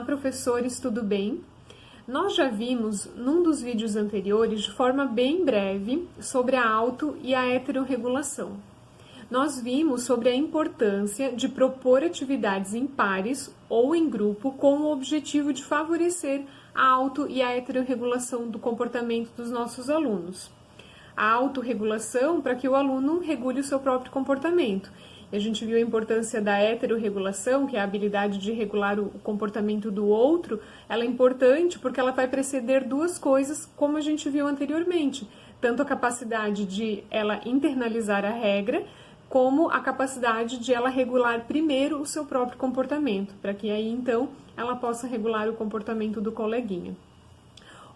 professores, tudo bem? Nós já vimos num dos vídeos anteriores, de forma bem breve, sobre a auto- e a heterorregulação. Nós vimos sobre a importância de propor atividades em pares ou em grupo com o objetivo de favorecer a auto- e a heterorregulação do comportamento dos nossos alunos. A autorregulação para que o aluno regule o seu próprio comportamento. A gente viu a importância da heterorregulação, que é a habilidade de regular o comportamento do outro. Ela é importante porque ela vai preceder duas coisas, como a gente viu anteriormente. Tanto a capacidade de ela internalizar a regra, como a capacidade de ela regular primeiro o seu próprio comportamento, para que aí então ela possa regular o comportamento do coleguinha.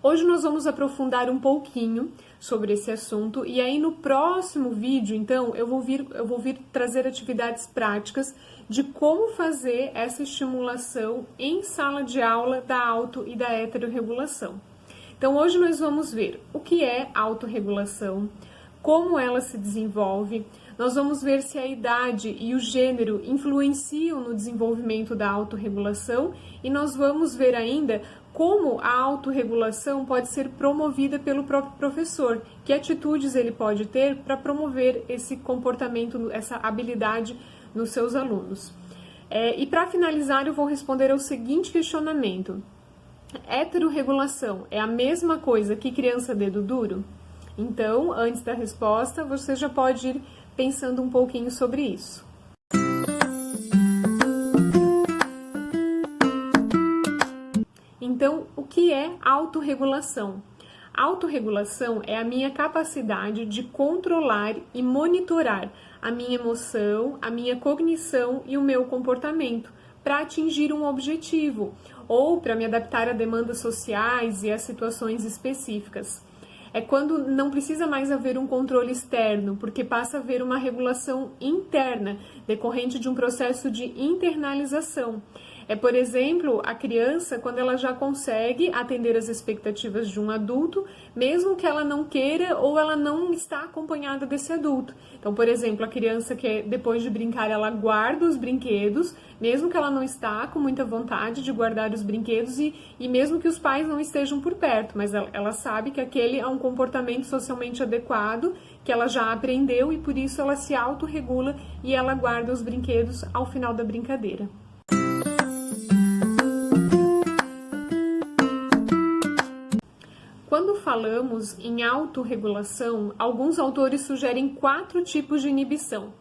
Hoje nós vamos aprofundar um pouquinho sobre esse assunto e aí no próximo vídeo, então, eu vou vir trazer atividades práticas de como fazer essa estimulação em sala de aula da auto- e da heterorregulação. Então, hoje nós vamos ver o que é autorregulação, como ela se desenvolve, nós vamos ver se a idade e o gênero influenciam no desenvolvimento da autorregulação e nós vamos ver ainda como a autorregulação pode ser promovida pelo próprio professor, que atitudes ele pode ter para promover esse comportamento, essa habilidade nos seus alunos. E para finalizar, eu vou responder ao seguinte questionamento: heterorregulação é a mesma coisa que criança dedo duro? Então, antes da resposta, você já pode ir pensando um pouquinho sobre isso. Então, o que é autorregulação? Autorregulação é a minha capacidade de controlar e monitorar a minha emoção, a minha cognição e o meu comportamento para atingir um objetivo ou para me adaptar a demandas sociais e a situações específicas. É quando não precisa mais haver um controle externo, porque passa a haver uma regulação interna, decorrente de um processo de internalização. É, por exemplo, a criança, quando ela já consegue atender as expectativas de um adulto, mesmo que ela não queira ou ela não está acompanhada desse adulto. Então, por exemplo, a criança que depois de brincar, ela guarda os brinquedos, mesmo que ela não está com muita vontade de guardar os brinquedos e mesmo que os pais não estejam por perto, mas ela sabe que aquele é um comportamento socialmente adequado, que ela já aprendeu e por isso ela se autorregula e ela guarda os brinquedos ao final da brincadeira. Quando falamos em autorregulação, alguns autores sugerem 4 tipos de inibição.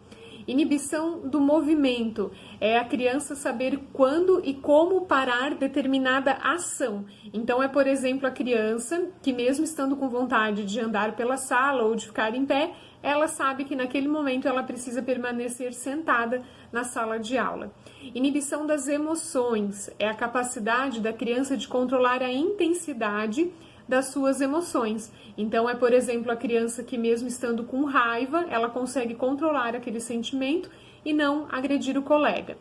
Inibição do movimento é a criança saber quando e como parar determinada ação. Então é, por exemplo, a criança que mesmo estando com vontade de andar pela sala ou de ficar em pé, ela sabe que naquele momento ela precisa permanecer sentada na sala de aula. Inibição das emoções é a capacidade da criança de controlar a intensidade das suas emoções. Então é, por exemplo, a criança que mesmo estando com raiva, ela consegue controlar aquele sentimento e não agredir o colega.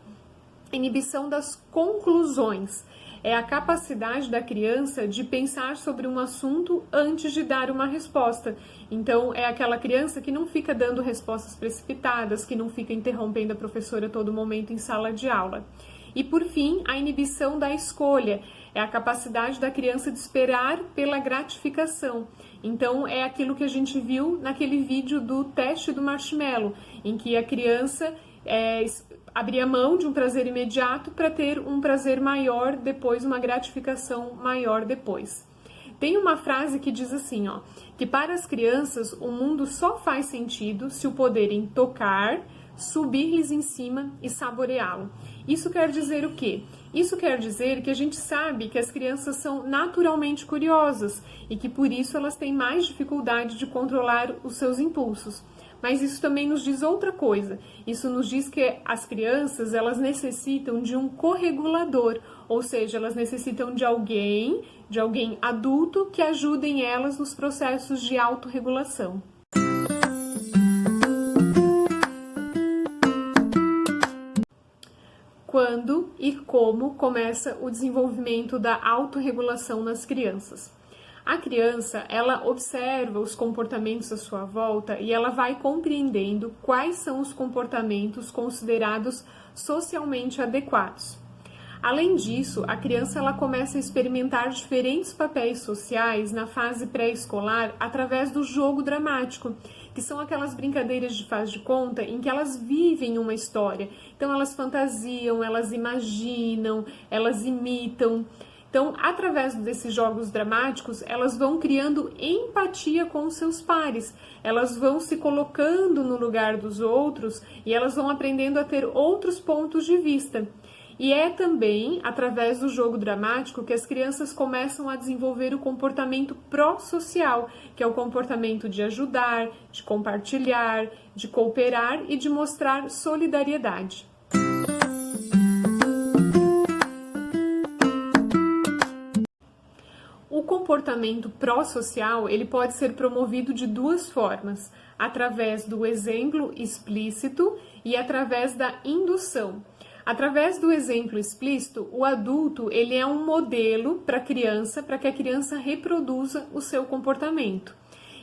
Inibição das conclusões é a capacidade da criança de pensar sobre um assunto antes de dar uma resposta. Então é aquela criança que não fica dando respostas precipitadas, que não fica interrompendo a professora a todo momento em sala de aula. E por fim, a inibição da escolha é a capacidade da criança de esperar pela gratificação. Então, é aquilo que a gente viu naquele vídeo do teste do marshmallow, em que a criança abria mão de um prazer imediato para ter um prazer maior depois, uma gratificação maior depois. Tem uma frase que diz assim, que para as crianças o mundo só faz sentido se o poderem tocar, subir-lhes em cima e saboreá-lo. Isso quer dizer o quê? Isso quer dizer que a gente sabe que as crianças são naturalmente curiosas e que por isso elas têm mais dificuldade de controlar os seus impulsos. Mas isso também nos diz outra coisa. Isso nos diz que as crianças, elas necessitam de um corregulador, ou seja, elas necessitam de alguém adulto que ajudem elas nos processos de autorregulação. Quando e como começa o desenvolvimento da autorregulação nas crianças? A criança, ela observa os comportamentos à sua volta e ela vai compreendendo quais são os comportamentos considerados socialmente adequados. Além disso, a criança ela começa a experimentar diferentes papéis sociais na fase pré-escolar através do jogo dramático, que são aquelas brincadeiras de faz de conta em que elas vivem uma história. Então elas fantasiam, elas imaginam, elas imitam. Então, através desses jogos dramáticos, elas vão criando empatia com os seus pares, elas vão se colocando no lugar dos outros e elas vão aprendendo a ter outros pontos de vista. E é também através do jogo dramático que as crianças começam a desenvolver o comportamento pró-social, que é o comportamento de ajudar, de compartilhar, de cooperar e de mostrar solidariedade. O comportamento pró-social, ele pode ser promovido de duas formas, através do exemplo explícito e através da indução. Através do exemplo explícito, o adulto ele é um modelo para a criança, para que a criança reproduza o seu comportamento.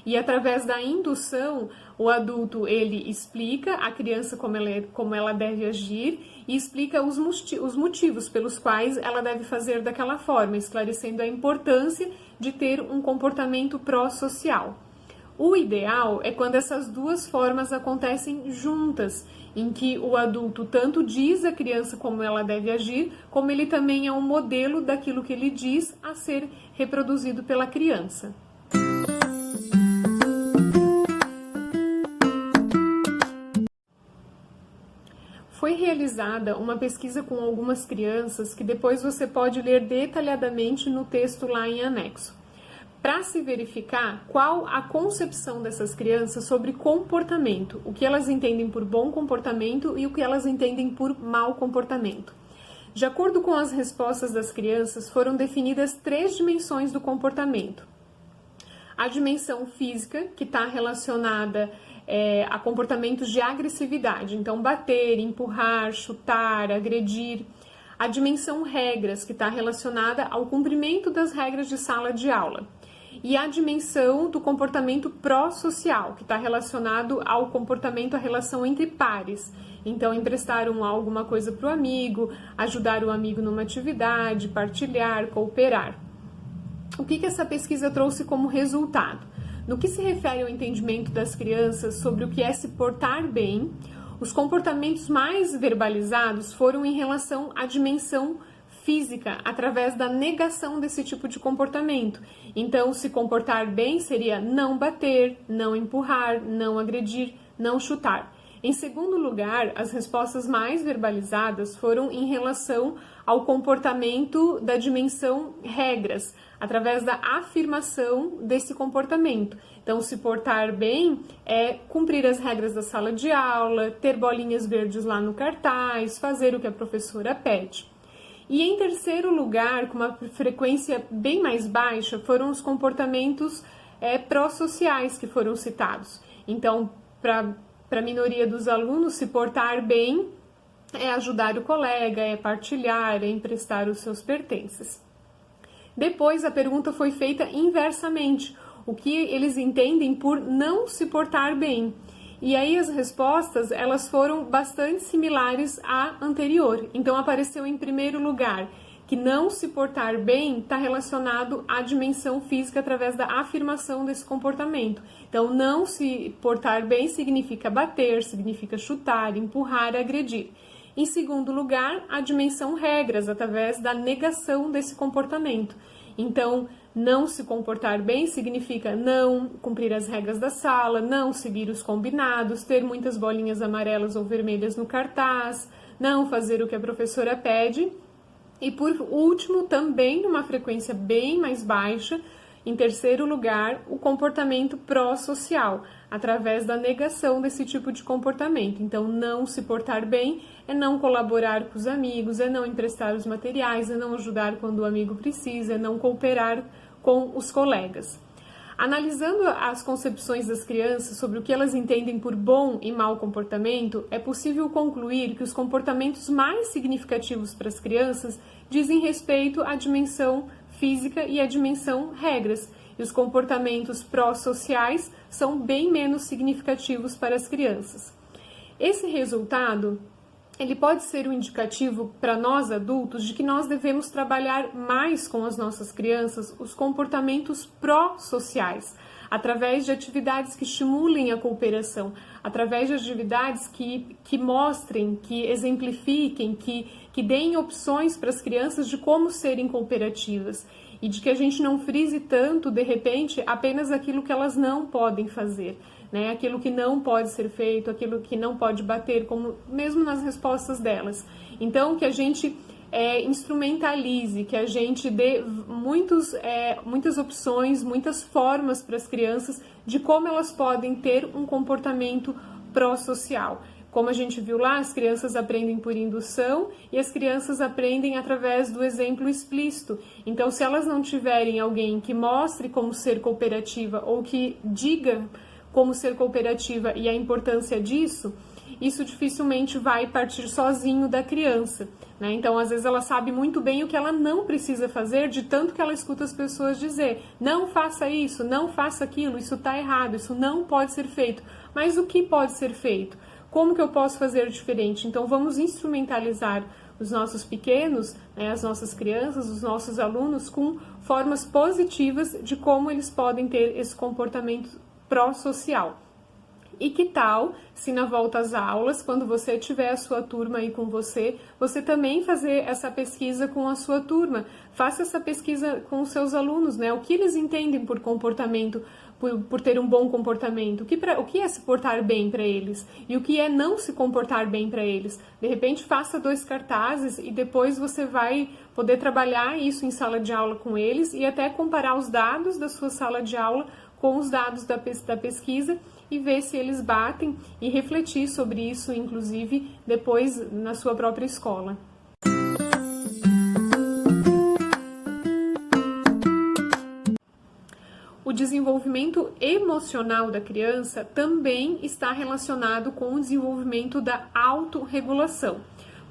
E através da indução, o adulto ele explica a criança como ela deve agir e explica os motivos pelos quais ela deve fazer daquela forma, esclarecendo a importância de ter um comportamento pró-social. O ideal é quando essas duas formas acontecem juntas, em que o adulto tanto diz à criança como ela deve agir, como ele também é um modelo daquilo que ele diz a ser reproduzido pela criança. Foi realizada uma pesquisa com algumas crianças que depois você pode ler detalhadamente no texto lá em anexo, para se verificar qual a concepção dessas crianças sobre comportamento, o que elas entendem por bom comportamento e o que elas entendem por mau comportamento. De acordo com as respostas das crianças, foram definidas 3 dimensões do comportamento. A dimensão física, que está relacionada a comportamentos de agressividade, então bater, empurrar, chutar, agredir. A dimensão regras, que está relacionada ao cumprimento das regras de sala de aula. E a dimensão do comportamento pró-social, que está relacionado ao comportamento, a relação entre pares. Então, emprestar alguma coisa para o amigo, ajudar o amigo numa atividade, partilhar, cooperar. O que essa pesquisa trouxe como resultado? No que se refere ao entendimento das crianças sobre o que é se portar bem, os comportamentos mais verbalizados foram em relação à dimensão física, através da negação desse tipo de comportamento. Então, se comportar bem seria não bater, não empurrar, não agredir, não chutar. Em segundo lugar, as respostas mais verbalizadas foram em relação ao comportamento da dimensão regras, através da afirmação desse comportamento. Então, se portar bem é cumprir as regras da sala de aula, ter bolinhas verdes lá no cartaz, fazer o que a professora pede. E em terceiro lugar, com uma frequência bem mais baixa, foram os comportamentos pró-sociais que foram citados. Então, para a minoria dos alunos, se portar bem é ajudar o colega, é partilhar, é emprestar os seus pertences. Depois, a pergunta foi feita inversamente, o que eles entendem por não se portar bem. E aí as respostas, elas foram bastante similares à anterior. Então, apareceu em primeiro lugar que não se portar bem está relacionado à dimensão física através da afirmação desse comportamento. Então, não se portar bem significa bater, significa chutar, empurrar, agredir. Em segundo lugar, a dimensão regras, através da negação desse comportamento. Então, não se comportar bem significa não cumprir as regras da sala, não seguir os combinados, ter muitas bolinhas amarelas ou vermelhas no cartaz, não fazer o que a professora pede. E por último, também numa frequência bem mais baixa, em terceiro lugar, o comportamento pró-social, através da negação desse tipo de comportamento. Então, não se portar bem é não colaborar com os amigos, é não emprestar os materiais, é não ajudar quando o amigo precisa, é não cooperar com os colegas. Analisando as concepções das crianças sobre o que elas entendem por bom e mau comportamento, é possível concluir que os comportamentos mais significativos para as crianças dizem respeito à dimensão física e à dimensão regras, e os comportamentos pró-sociais são bem menos significativos para as crianças. Esse resultado ele pode ser um indicativo para nós adultos de que nós devemos trabalhar mais com as nossas crianças os comportamentos pró-sociais, através de atividades que estimulem a cooperação, através de atividades que mostrem, que exemplifiquem, que deem opções para as crianças de como serem cooperativas e de que a gente não frise tanto, de repente, apenas aquilo que elas não podem fazer, né? Aquilo que não pode ser feito, aquilo que não pode bater, como mesmo nas respostas delas. Então, que a gente instrumentalize, que a gente dê muitas opções, muitas formas para as crianças de como elas podem ter um comportamento pró-social. Como a gente viu lá, as crianças aprendem por indução e as crianças aprendem através do exemplo explícito. Então, se elas não tiverem alguém que mostre como ser cooperativa ou que diga como ser cooperativa e a importância disso, isso dificilmente vai partir sozinho da criança, né? Então, às vezes ela sabe muito bem o que ela não precisa fazer, de tanto que ela escuta as pessoas dizer, não faça isso, não faça aquilo, isso está errado, isso não pode ser feito. Mas o que pode ser feito? Como que eu posso fazer diferente? Então, vamos instrumentalizar os nossos pequenos, né, as nossas crianças, os nossos alunos, com formas positivas de como eles podem ter esse comportamento pró-social. E que tal, se na volta às aulas, quando você tiver a sua turma aí com você, você também fazer essa pesquisa com a sua turma. Faça essa pesquisa com os seus alunos, né? O que eles entendem por comportamento, por ter um bom comportamento, o que é se portar bem para eles e o que é não se comportar bem para eles. De repente, faça 2 cartazes e depois você vai poder trabalhar isso em sala de aula com eles e até comparar os dados da sua sala de aula com os dados da pesquisa e ver se eles batem e refletir sobre isso, inclusive, depois na sua própria escola. O desenvolvimento emocional da criança também está relacionado com o desenvolvimento da autorregulação,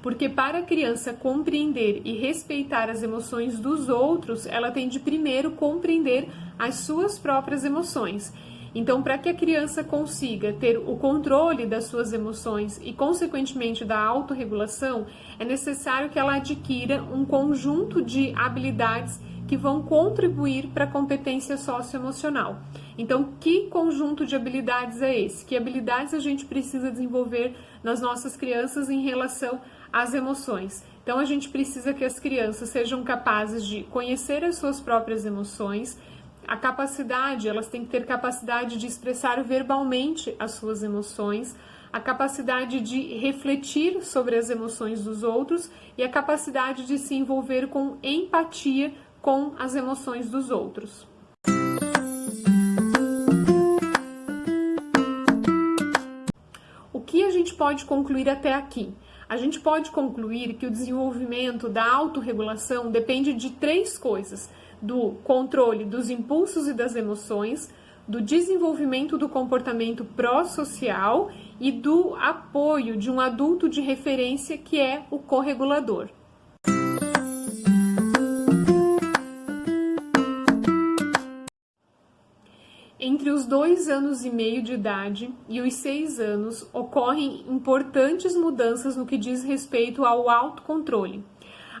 porque para a criança compreender e respeitar as emoções dos outros, ela tem de primeiro compreender as suas próprias emoções. Então, para que a criança consiga ter o controle das suas emoções e, consequentemente, da autorregulação, é necessário que ela adquira um conjunto de habilidades que vão contribuir para a competência socioemocional. Então, que conjunto de habilidades é esse? Que habilidades a gente precisa desenvolver nas nossas crianças em relação às emoções? Então, a gente precisa que as crianças sejam capazes de conhecer as suas próprias emoções, a capacidade, elas têm que ter capacidade de expressar verbalmente as suas emoções, a capacidade de refletir sobre as emoções dos outros e a capacidade de se envolver com empatia com as emoções dos outros. O que a gente pode concluir até aqui? A gente pode concluir que o desenvolvimento da autorregulação depende de 3 coisas: do controle dos impulsos e das emoções, do desenvolvimento do comportamento pró-social e do apoio de um adulto de referência que é o corregulador. Entre os 2 anos e meio de idade e os 6 anos, ocorrem importantes mudanças no que diz respeito ao autocontrole.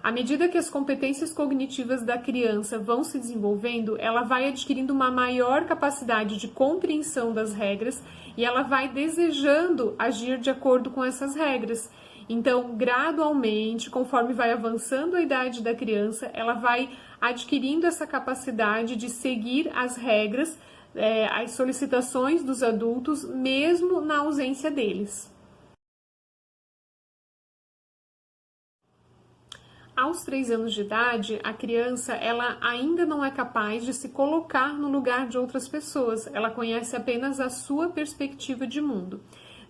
À medida que as competências cognitivas da criança vão se desenvolvendo, ela vai adquirindo uma maior capacidade de compreensão das regras e ela vai desejando agir de acordo com essas regras. Então, gradualmente, conforme vai avançando a idade da criança, ela vai adquirindo essa capacidade de seguir as regras, as solicitações dos adultos, mesmo na ausência deles. Aos 3 anos de idade, a criança ela ainda não é capaz de se colocar no lugar de outras pessoas, ela conhece apenas a sua perspectiva de mundo.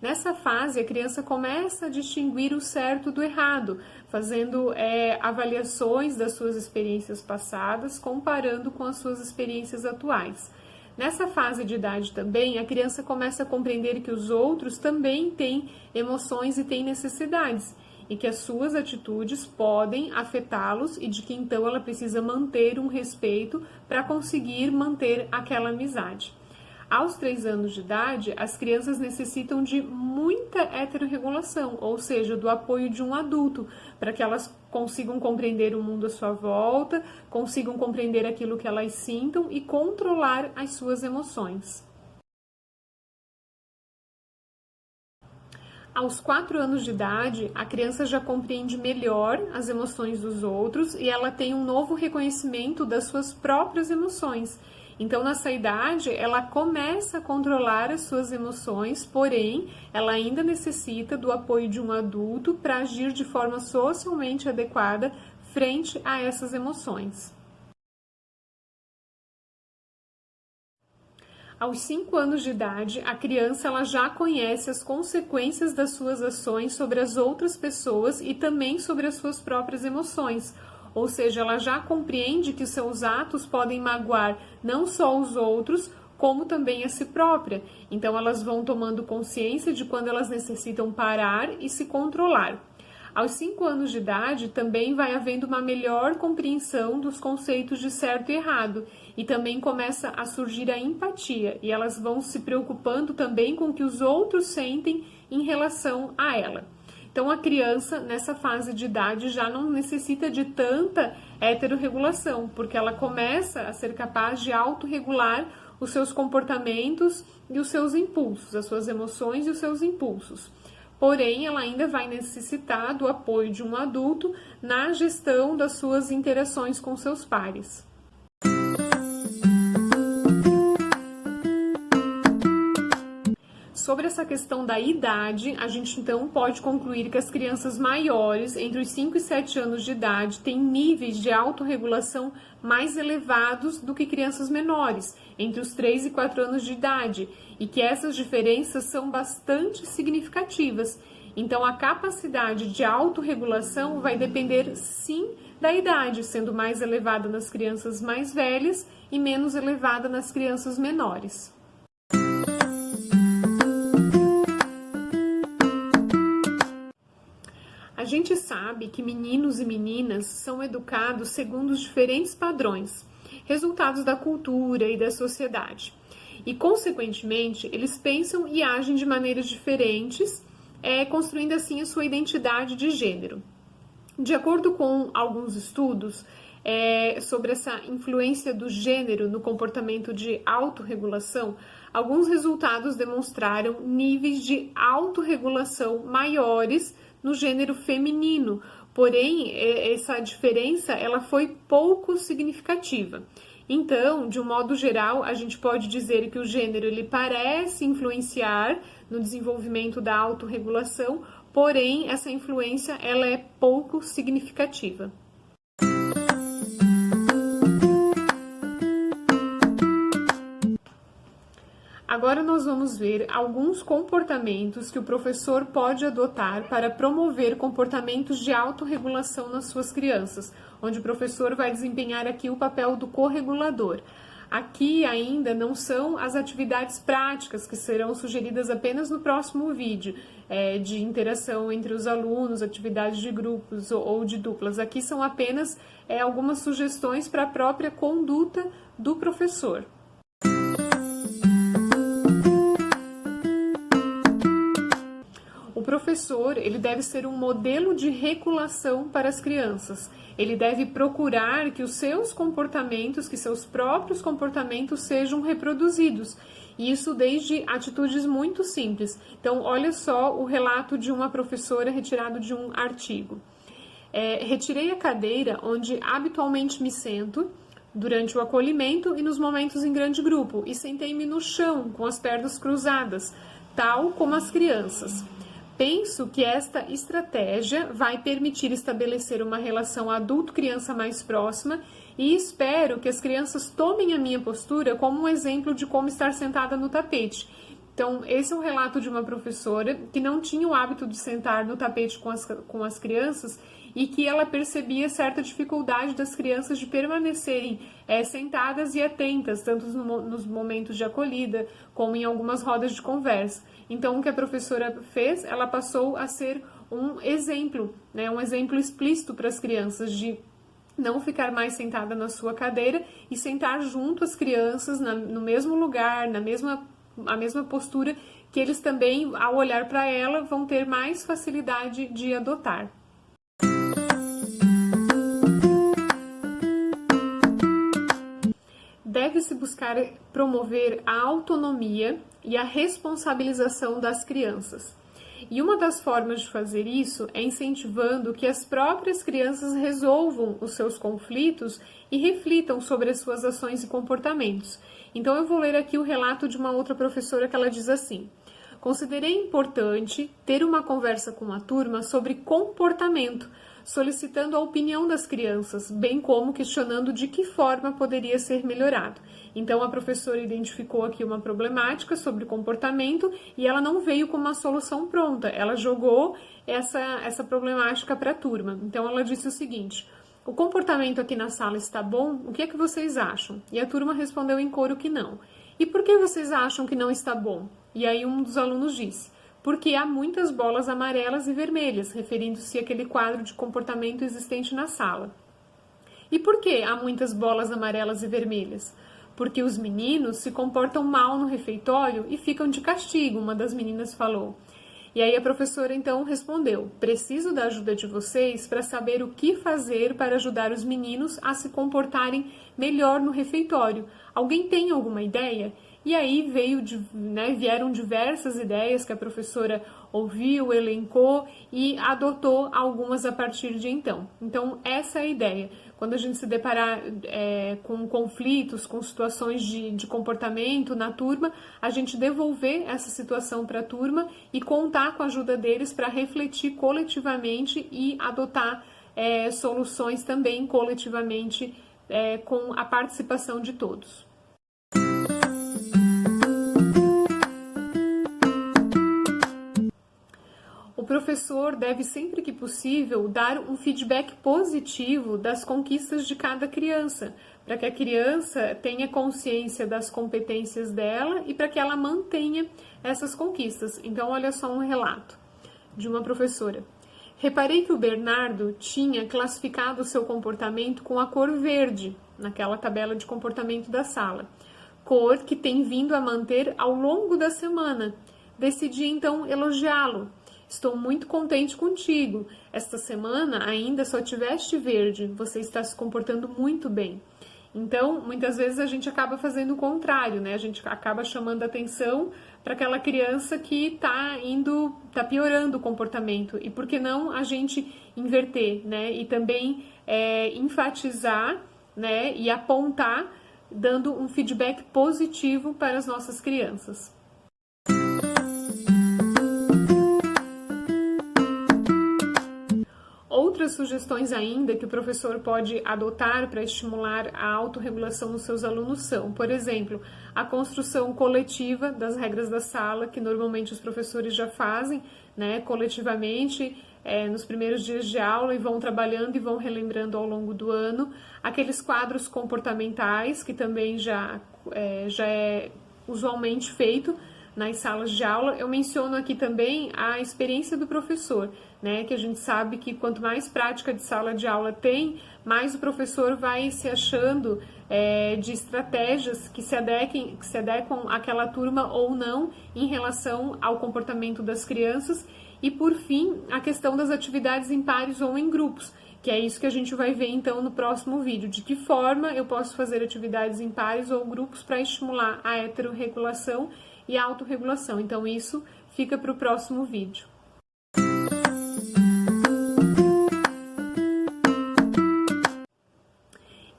Nessa fase, a criança começa a distinguir o certo do errado, fazendo avaliações das suas experiências passadas, comparando com as suas experiências atuais. Nessa fase de idade também, a criança começa a compreender que os outros também têm emoções e têm necessidades, e que as suas atitudes podem afetá-los e de que então ela precisa manter um respeito para conseguir manter aquela amizade. Aos 3 anos de idade, as crianças necessitam de muita heterorregulação, ou seja, do apoio de um adulto, para que elas consigam compreender o mundo à sua volta, consigam compreender aquilo que elas sintam e controlar as suas emoções. Aos 4 anos de idade, a criança já compreende melhor as emoções dos outros e ela tem um novo reconhecimento das suas próprias emoções. Então, nessa idade, ela começa a controlar as suas emoções, porém, ela ainda necessita do apoio de um adulto para agir de forma socialmente adequada frente a essas emoções. Aos 5 anos de idade, a criança ela já conhece as consequências das suas ações sobre as outras pessoas e também sobre as suas próprias emoções. Ou seja, ela já compreende que os seus atos podem magoar não só os outros, como também a si própria. Então, elas vão tomando consciência de quando elas necessitam parar e se controlar. Aos 5 anos de idade, também vai havendo uma melhor compreensão dos conceitos de certo e errado, e também começa a surgir a empatia, e elas vão se preocupando também com o que os outros sentem em relação a ela. Então, a criança, nessa fase de idade, já não necessita de tanta heterorregulação, porque ela começa a ser capaz de autorregular os seus comportamentos e os seus impulsos, as suas emoções e os seus impulsos. Porém, ela ainda vai necessitar do apoio de um adulto na gestão das suas interações com seus pares. Sobre essa questão da idade, a gente então pode concluir que as crianças maiores, entre os 5 e 7 anos de idade, têm níveis de autorregulação mais elevados do que crianças menores, entre os 3 e 4 anos de idade, e que essas diferenças são bastante significativas. Então, a capacidade de autorregulação vai depender, sim, da idade, sendo mais elevada nas crianças mais velhas e menos elevada nas crianças menores. A gente sabe que meninos e meninas são educados segundo os diferentes padrões, resultados da cultura e da sociedade. E, consequentemente, eles pensam e agem de maneiras diferentes, construindo assim a sua identidade de gênero. De acordo com alguns estudos sobre essa influência do gênero no comportamento de autorregulação, alguns resultados demonstraram níveis de autorregulação maiores no gênero feminino, porém essa diferença ela foi pouco significativa. Então, de um modo geral, a gente pode dizer que o gênero ele parece influenciar no desenvolvimento da autorregulação, porém essa influência ela é pouco significativa. Agora nós vamos ver alguns comportamentos que o professor pode adotar para promover comportamentos de autorregulação nas suas crianças, onde o professor vai desempenhar aqui o papel do corregulador. Aqui ainda não são as atividades práticas que serão sugeridas apenas no próximo vídeo, de interação entre os alunos, atividades de grupos ou de duplas. Aqui são apenas algumas sugestões para a própria conduta do professor. O professor, ele deve ser um modelo de regulação para as crianças. Ele deve procurar que os seus comportamentos, que seus próprios comportamentos sejam reproduzidos. E isso desde atitudes muito simples. Então, olha só o relato de uma professora retirado de um artigo. Retirei a cadeira onde habitualmente me sento durante o acolhimento e nos momentos em grande grupo e sentei-me no chão com as pernas cruzadas, tal como as crianças. Penso que esta estratégia vai permitir estabelecer uma relação adulto-criança mais próxima e espero que as crianças tomem a minha postura como um exemplo de como estar sentada no tapete. Então, esse é um relato de uma professora que não tinha o hábito de sentar no tapete com as crianças e que ela percebia certa dificuldade das crianças de permanecerem sentadas e atentas, tanto nos momentos de acolhida, como em algumas rodas de conversa. Então, o que a professora fez, ela passou a ser um exemplo, um exemplo explícito para as crianças de não ficar mais sentada na sua cadeira e sentar junto às crianças no mesmo lugar, na mesma postura que eles também, ao olhar para ela, vão ter mais facilidade de adotar. Deve-se buscar promover a autonomia e a responsabilização das crianças. E uma das formas de fazer isso é incentivando que as próprias crianças resolvam os seus conflitos e reflitam sobre as suas ações e comportamentos. Então eu vou ler aqui o relato de uma outra professora que ela diz assim: considerei importante ter uma conversa com a turma sobre comportamento, solicitando a opinião das crianças, bem como questionando de que forma poderia ser melhorado. Então, a professora identificou aqui uma problemática sobre comportamento e ela não veio com uma solução pronta, ela jogou essa problemática para a turma. Então, ela disse o seguinte: o comportamento aqui na sala está bom? O que é que vocês acham? E a turma respondeu em coro que não. E por que vocês acham que não está bom? E aí um dos alunos disse: porque há muitas bolas amarelas e vermelhas, referindo-se àquele quadro de comportamento existente na sala. E por que há muitas bolas amarelas e vermelhas? Porque os meninos se comportam mal no refeitório e ficam de castigo, uma das meninas falou. E aí a professora então respondeu: preciso da ajuda de vocês para saber o que fazer para ajudar os meninos a se comportarem melhor no refeitório. Alguém tem alguma ideia? E aí vieram diversas ideias que a professora ouviu, elencou e adotou algumas a partir de então. Então, essa é a ideia. Quando a gente se deparar com conflitos, com situações de comportamento na turma, a gente devolver essa situação para a turma e contar com a ajuda deles para refletir coletivamente e adotar soluções também coletivamente com a participação de todos. O professor deve, sempre que possível, dar um feedback positivo das conquistas de cada criança, para que a criança tenha consciência das competências dela e para que ela mantenha essas conquistas. Então, olha só um relato de uma professora. Reparei que o Bernardo tinha classificado o seu comportamento com a cor verde, naquela tabela de comportamento da sala, cor que tem vindo a manter ao longo da semana. Decidi, então, elogiá-lo. Estou muito contente contigo. Esta semana ainda só tiveste verde. Você está se comportando muito bem. Então, muitas vezes a gente acaba fazendo o contrário, né? A gente acaba chamando atenção para aquela criança que está piorando o comportamento. E por que não a gente inverter, né? E também enfatizar, né? E apontar, dando um feedback positivo para as nossas crianças. Outras sugestões ainda que o professor pode adotar para estimular a autorregulação nos seus alunos são, por exemplo, a construção coletiva das regras da sala, que normalmente os professores já fazem, né, coletivamente, nos primeiros dias de aula, e vão trabalhando e vão relembrando ao longo do ano. Aqueles quadros comportamentais, que também já é usualmente feito nas salas de aula. Eu menciono aqui também a experiência do professor, né, que a gente sabe que quanto mais prática de sala de aula tem, mais o professor vai se achando de estratégias que se adequam àquela turma ou não em relação ao comportamento das crianças. E por fim, a questão das atividades em pares ou em grupos, que é isso que a gente vai ver então no próximo vídeo, de que forma eu posso fazer atividades em pares ou grupos para estimular a heterorregulação e a autorregulação. Então isso fica para o próximo vídeo.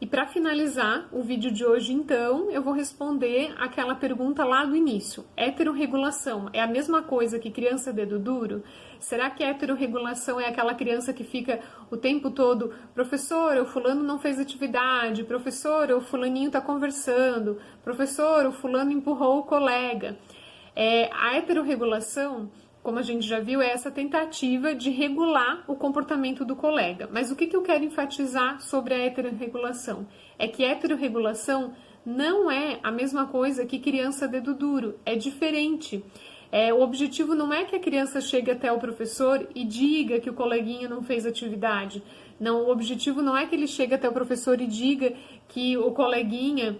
E para finalizar o vídeo de hoje, então, eu vou responder aquela pergunta lá do início. Heterorregulação é a mesma coisa que criança dedo duro? Será que a heterorregulação é aquela criança que fica o tempo todo: professor, o fulano não fez atividade, professor, o fulaninho está conversando, professor, o fulano empurrou o colega? A heterorregulação, como a gente já viu, é essa tentativa de regular o comportamento do colega. Mas o que eu quero enfatizar sobre a heterorregulação? É que heterorregulação não é a mesma coisa que criança dedo duro, é diferente. O objetivo não é que a criança chegue até o professor e diga que o coleguinha não fez atividade. Não, o objetivo não é que ele chegue até o professor e diga que o coleguinha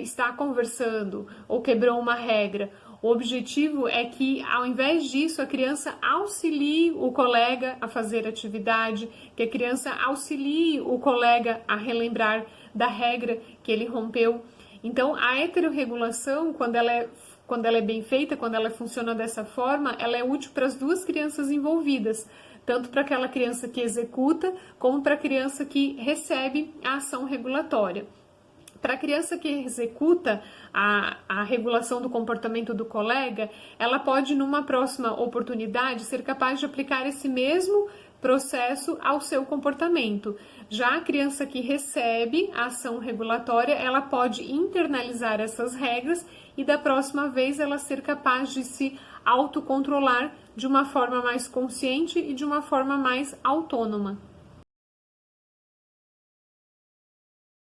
está conversando ou quebrou uma regra. O objetivo é que, ao invés disso, a criança auxilie o colega a fazer atividade, que a criança auxilie o colega a relembrar da regra que ele rompeu. Então, a heterorregulação, quando ela é bem feita, quando ela funciona dessa forma, ela é útil para as duas crianças envolvidas, tanto para aquela criança que executa, como para a criança que recebe a ação regulatória. Para a criança que executa a regulação do comportamento do colega, ela pode, numa próxima oportunidade, ser capaz de aplicar esse mesmo processo ao seu comportamento. Já a criança que recebe a ação regulatória, ela pode internalizar essas regras e da próxima vez ela ser capaz de se autocontrolar de uma forma mais consciente e de uma forma mais autônoma.